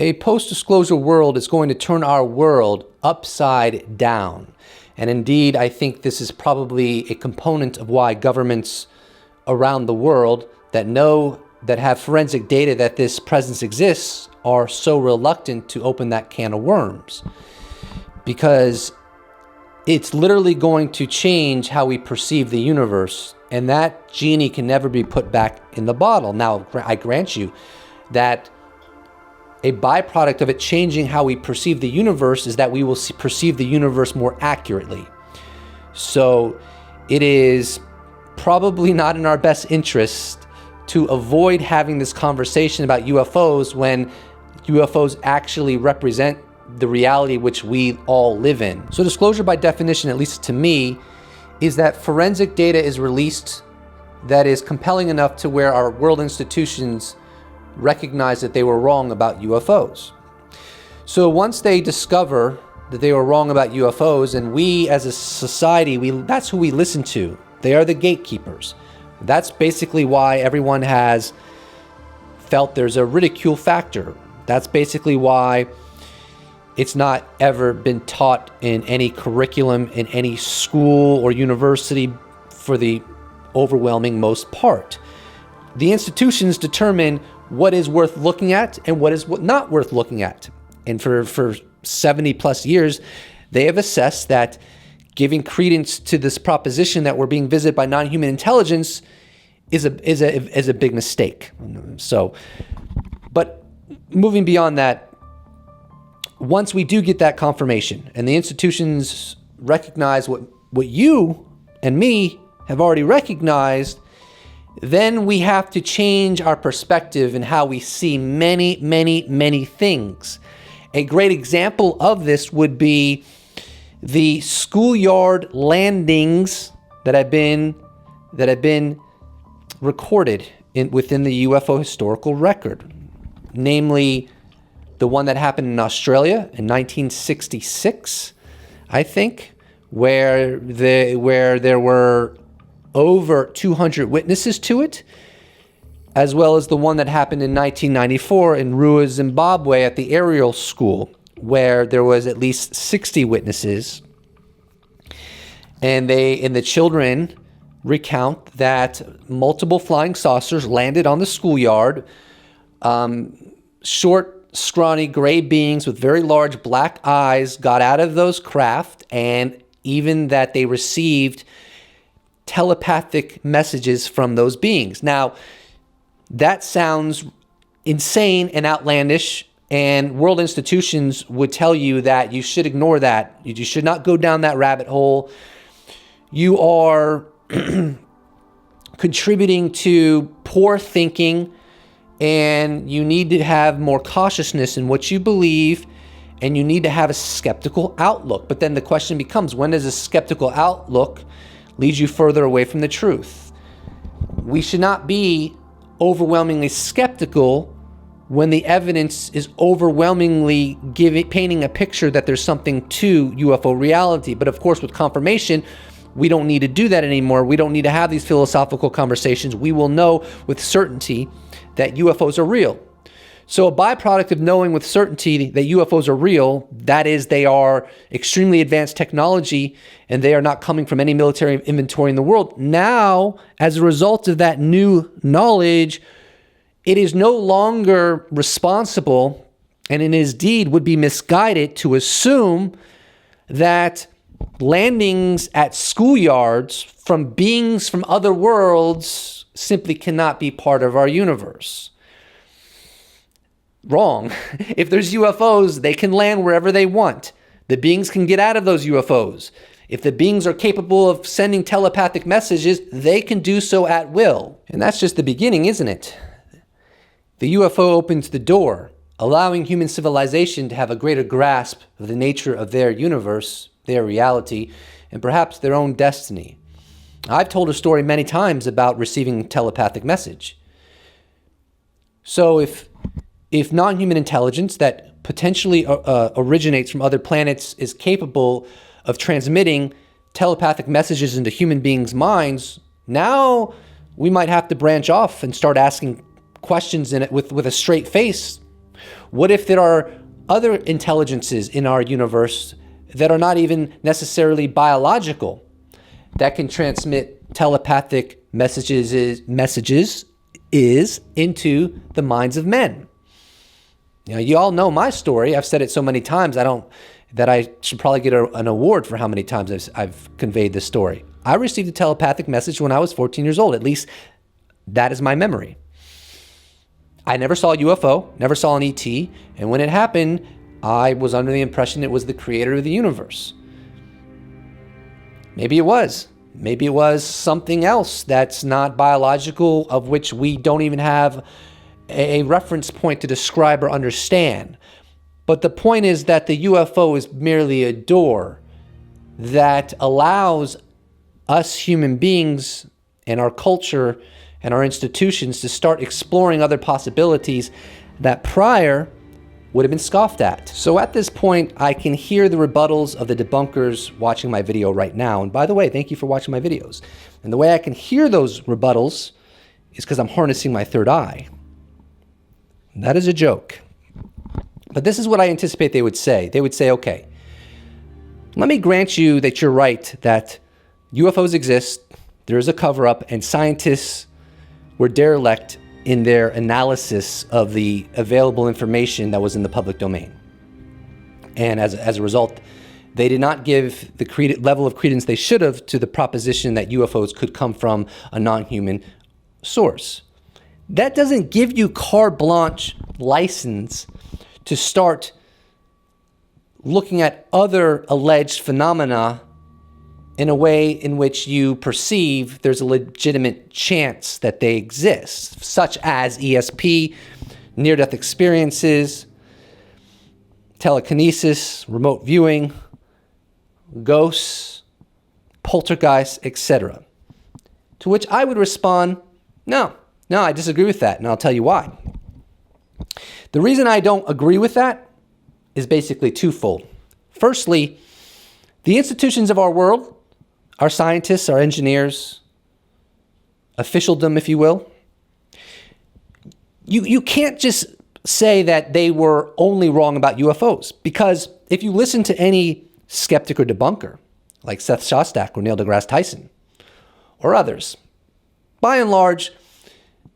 A post-disclosure world is going to turn our world upside down. And indeed, I think this is probably a component of why governments around the world that have forensic data that this presence exists are so reluctant to open that can of worms. Because it's literally going to change how we perceive the universe, and that genie can never be put back in the bottle. Now, I grant you that a byproduct of it changing how we perceive the universe is that we will perceive the universe more accurately. So it is probably not in our best interest to avoid having this conversation about UFOs when UFOs actually represent the reality which we all live in. So disclosure by definition, at least to me, is that forensic data is released that is compelling enough to where our world institutions recognize that they were wrong about UFOs. So once they discover that they were wrong about UFOs, and we as a society, that's who we listen to. They are the gatekeepers. That's basically why everyone has felt there's a ridicule factor. That's basically why it's not ever been taught in any curriculum in any school or university for the overwhelming most part. The institutions determine what is worth looking at and what is not worth looking at. And for 70 plus years, they have assessed that giving credence to this proposition that we're being visited by non-human intelligence is a big mistake. So, but moving beyond that, once we do get that confirmation and the institutions recognize what you and me have already recognized, then we have to change our perspective in how we see many, many, many things. A great example of this would be the Schoolyard landings that have been recorded within the UFO historical record, namely the one that happened in Australia in 1966, I think, where there were over 200 witnesses to it, as well as the one that happened in 1994 in Rua, Zimbabwe at the aerial school, where there was at least 60 witnesses. And the children recount that multiple flying saucers landed on the schoolyard, short, scrawny gray beings with very large black eyes got out of those craft, and even that they received telepathic messages from those beings. Now, that sounds insane and outlandish, and world institutions would tell you that you should ignore that. You should not go down that rabbit hole. You are contributing to poor thinking, and you need to have more cautiousness in what you believe, and you need to have a skeptical outlook. But then the question becomes, when does a skeptical outlook lead you further away from the truth? We should not be overwhelmingly skeptical when the evidence is overwhelmingly painting a picture that there's something to UFO reality. But of course, with confirmation, we don't need to do that anymore. We don't need to have these philosophical conversations. We will know with certainty that UFOs are real. So a byproduct of knowing with certainty that UFOs are real, that is, they are extremely advanced technology and they are not coming from any military inventory in the world. Now, as a result of that new knowledge, it is no longer responsible, and in his deed would be misguided to assume that landings at schoolyards from beings from other worlds simply cannot be part of our universe. Wrong. If there's UFOs, they can land wherever they want. The beings can get out of those UFOs. If the beings are capable of sending telepathic messages, they can do so at will. And that's just the beginning, isn't it? The UFO opens the door, allowing human civilization to have a greater grasp of the nature of their universe, their reality, and perhaps their own destiny. I've told a story many times about receiving telepathic message. So if non-human intelligence that potentially originates from other planets is capable of transmitting telepathic messages into human beings' minds, now we might have to branch off and start asking questions in it with a straight face. What if there are other intelligences in our universe that are not even necessarily biological, that can transmit telepathic messages into the minds of men? You know, you all know my story. I've said it so many times, that I should probably get an award for how many times I've conveyed this story. I received a telepathic message when I was 14 years old. At least that is my memory. I never saw a UFO, never saw an ET, and when it happened, I was under the impression it was the creator of the universe. Maybe it was. Maybe it was something else that's not biological, of which we don't even have a reference point to describe or understand. But the point is that the UFO is merely a door that allows us human beings and our culture and our institutions to start exploring other possibilities that prior would have been scoffed at. So at this point, I can hear the rebuttals of the debunkers watching my video right now. And by the way, thank you for watching my videos. And the way I can hear those rebuttals is because I'm harnessing my third eye. That is a joke. But this is what I anticipate they would say. They would say, okay, let me grant you that you're right, that UFOs exist, there is a cover-up, and scientists were derelict in their analysis of the available information that was in the public domain. And as a result, they did not give the level of credence they should have to the proposition that UFOs could come from a non-human source. That doesn't give you carte blanche license to start looking at other alleged phenomena in a way in which you perceive there's a legitimate chance that they exist, such as ESP, near-death experiences, telekinesis, remote viewing, ghosts, poltergeists, etc. To which I would respond, no, I disagree with that, and I'll tell you why. The reason I don't agree with that is basically twofold. Firstly, the institutions of our world, our scientists, our engineers, officialdom, if you will, you can't just say that they were only wrong about UFOs, because if you listen to any skeptic or debunker, like Seth Shostak or Neil deGrasse Tyson, or others, by and large,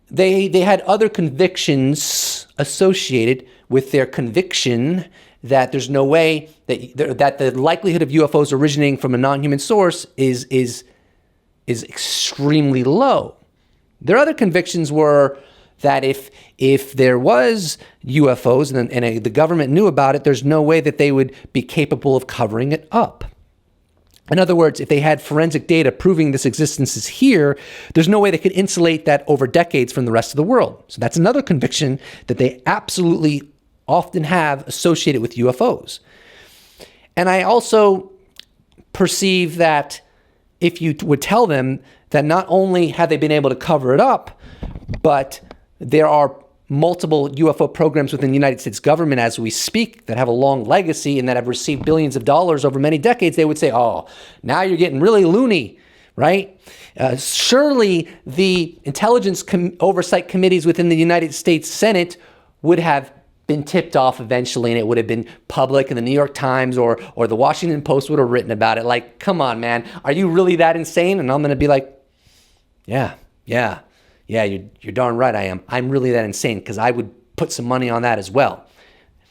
they had other convictions associated with their conviction that there's no way that the likelihood of UFOs originating from a non-human source is extremely low. Their other convictions were that if there was UFOs and the government knew about it, there's no way that they would be capable of covering it up. In other words, if they had forensic data proving this existence is here, there's no way they could insulate that over decades from the rest of the world. So that's another conviction that they absolutely often have associated with UFOs. And I also perceive that if you would tell them that not only have they been able to cover it up, but there are multiple UFO programs within the United States government as we speak that have a long legacy and that have received billions of dollars over many decades, they would say, oh, now you're getting really loony, right? Surely the intelligence oversight committees within the United States Senate would have been tipped off eventually, and it would have been public, and the New York Times or the Washington Post would have written about it. Like, come on, man, are you really that insane? And I'm going to be like, yeah, you're darn right I am. I'm really that insane, because I would put some money on that as well.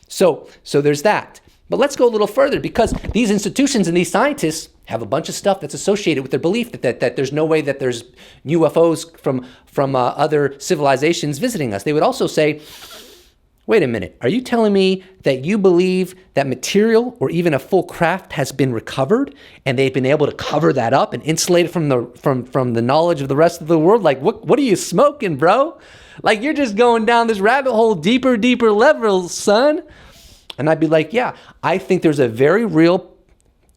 So there's that. But let's go a little further, because these institutions and these scientists have a bunch of stuff that's associated with their belief that there's no way that there's UFOs from other civilizations visiting us. They would also say, wait a minute, are you telling me that you believe that material or even a full craft has been recovered and they've been able to cover that up and insulate it from the knowledge of the rest of the world? Like, what are you smoking, bro? Like, you're just going down this rabbit hole, deeper levels, son. And I'd be like, yeah, I think there's a very real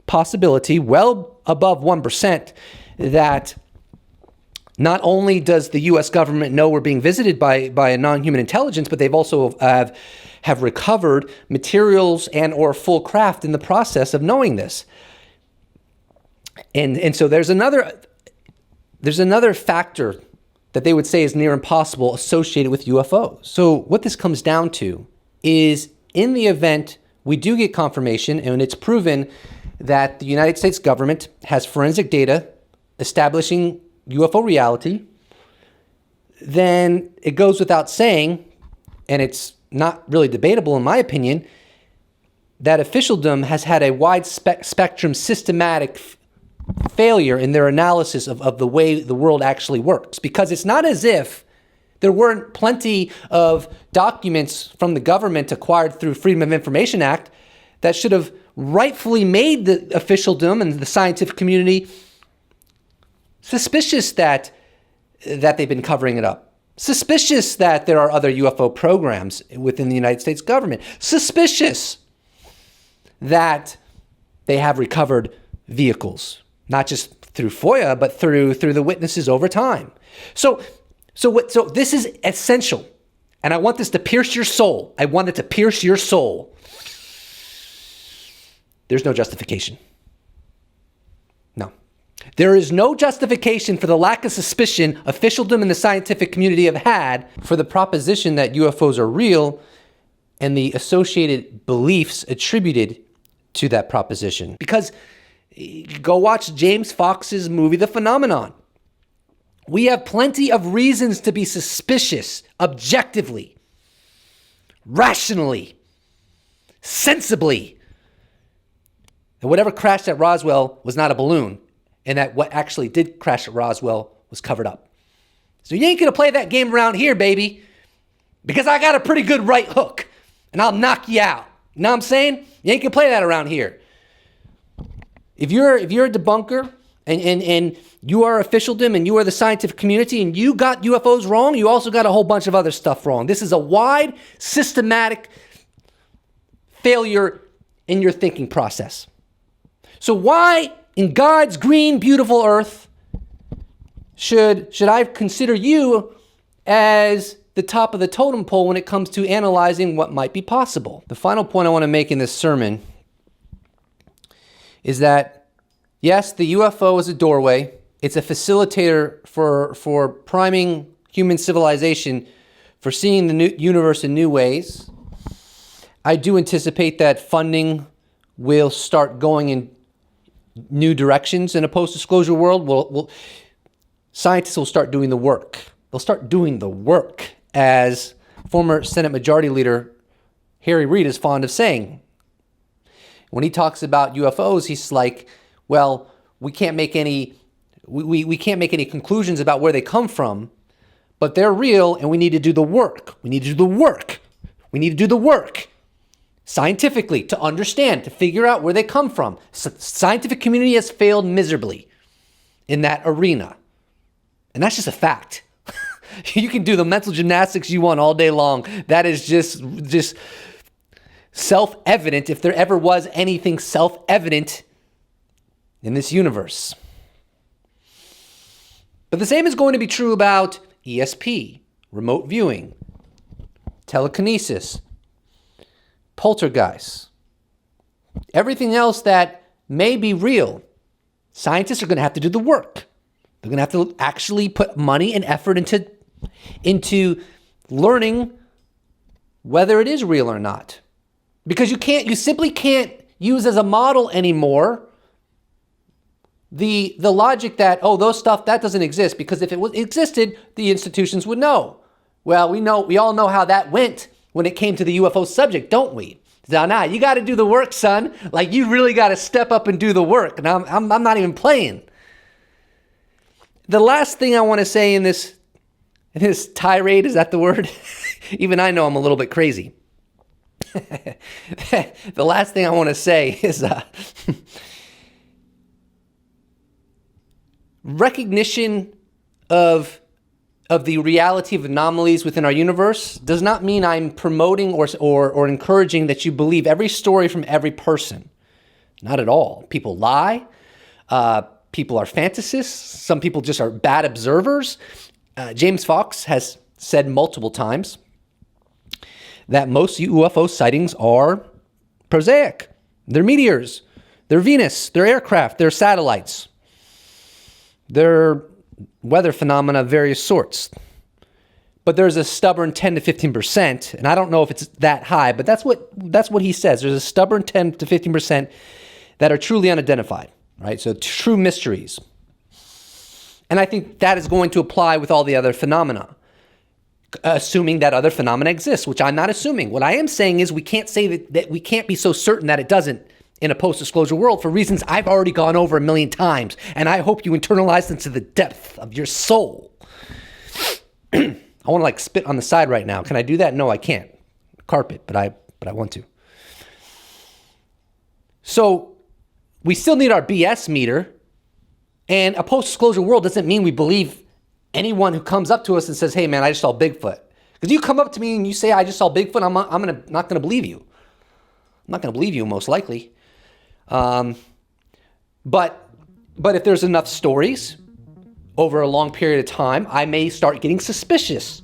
possibility, well above 1%, that not only does the U.S. government know we're being visited by a non-human intelligence, but they've also have recovered materials and or full craft in the process of knowing this. And so there's another factor that they would say is near impossible associated with UFOs. So what this comes down to is in the event we do get confirmation, and it's proven that the United States government has forensic data establishing UFO reality, then it goes without saying, and it's not really debatable in my opinion, that officialdom has had a wide spectrum systematic failure in their analysis of the way the world actually works. Because it's not as if there weren't plenty of documents from the government acquired through Freedom of Information Act that should have rightfully made the officialdom and the scientific community suspicious that they've been covering it up. Suspicious that there are other UFO programs within the United States government. Suspicious that they have recovered vehicles, not just through FOIA, but through the witnesses over time. So this is essential, and I want this to pierce your soul. I want it to pierce your soul. There's no justification. No. There is no justification for the lack of suspicion officialdom and the scientific community have had for the proposition that UFOs are real and the associated beliefs attributed to that proposition. Because go watch James Fox's movie, The Phenomenon. We have plenty of reasons to be suspicious, objectively, rationally, sensibly, that whatever crashed at Roswell was not a balloon, and that what actually did crash at Roswell was covered up. So you ain't gonna play that game around here, baby, because I got a pretty good right hook, and I'll knock you out. You know what I'm saying? You ain't gonna play that around here. If you're a debunker and you are officialdom and you are the scientific community and you got UFOs wrong, you also got a whole bunch of other stuff wrong. This is a wide, systematic failure in your thinking process. So why, in God's green, beautiful earth, should I consider you as the top of the totem pole when it comes to analyzing what might be possible? The final point I want to make in this sermon is that, yes, the UFO is a doorway. It's a facilitator for priming human civilization for seeing the new universe in new ways. I do anticipate that funding will start going in new directions in a post-disclosure world. Scientists will start doing the work. They'll start doing the work, as former Senate Majority Leader Harry Reid is fond of saying. When he talks about UFOs, he's like, well, we can't make any conclusions about where they come from, but they're real and we need to do the work. We need to do the work. We need to do the work scientifically to understand, to figure out where they come from. Scientific community has failed miserably in that arena. And that's just a fact. You can do the mental gymnastics you want all day long. That is just self-evident, if there ever was anything self-evident in this universe. But the same is going to be true about ESP, remote viewing, telekinesis, poltergeists, everything else that may be real. Scientists are going to have to do the work. They're going to have to actually put money and effort into learning whether it is real or not. Because you simply can't use as a model anymore the logic that, those stuff, that doesn't exist, because if it existed, the institutions would know. Well, we all know how that went when it came to the UFO subject, don't we? Now, you got to do the work, son. Like, you really got to step up and do the work. And I'm not even playing. The last thing I want to say in this tirade, is that the word? Even I know I'm a little bit crazy. The last thing I want to say is recognition of the reality of anomalies within our universe does not mean I'm promoting or encouraging that you believe every story from every person. Not at all. People lie. People are fantasists. Some people just are bad observers. James Fox has said multiple times that most UFO sightings are prosaic. They're meteors. They're Venus. They're aircraft. They're satellites. They're weather phenomena of various sorts. but there's a stubborn 10 to 15%, and I don't know if it's that high, but that's what he says. There's a stubborn 10 to 15% that are truly unidentified, right? So true mysteries. And I think that is going to apply with all the other phenomena, assuming that other phenomena exists, which I'm not assuming. What I am saying is we can't say that we can't be so certain that it doesn't in a post-disclosure world for reasons I've already gone over a million times, and I hope you internalize them to the depth of your soul. I want to like spit on the side right now. Can I do that? No, I can't. Carpet, but I want to. So we still need our BS meter, and a post-disclosure world doesn't mean we believe anyone who comes up to us and says, hey man, I just saw Bigfoot. Because you come up to me and you say, I just saw Bigfoot, I'm not going to believe you. I'm not going to believe you, most likely. But if there's enough stories over a long period of time, I may start getting suspicious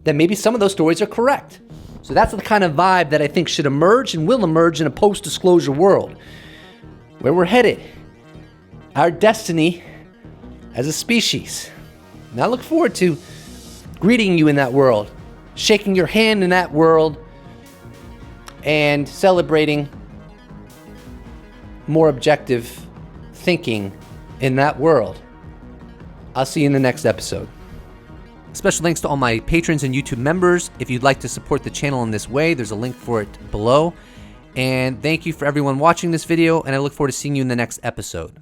that maybe some of those stories are correct. So that's the kind of vibe that I think should emerge and will emerge in a post-disclosure world, where we're headed, our destiny as a species. And I look forward to greeting you in that world, shaking your hand in that world, and celebrating more objective thinking in that world. I'll see you in the next episode. Special thanks to all my patrons and YouTube members. If you'd like to support the channel in this way, there's a link for it below. And thank you for everyone watching this video, and I look forward to seeing you in the next episode.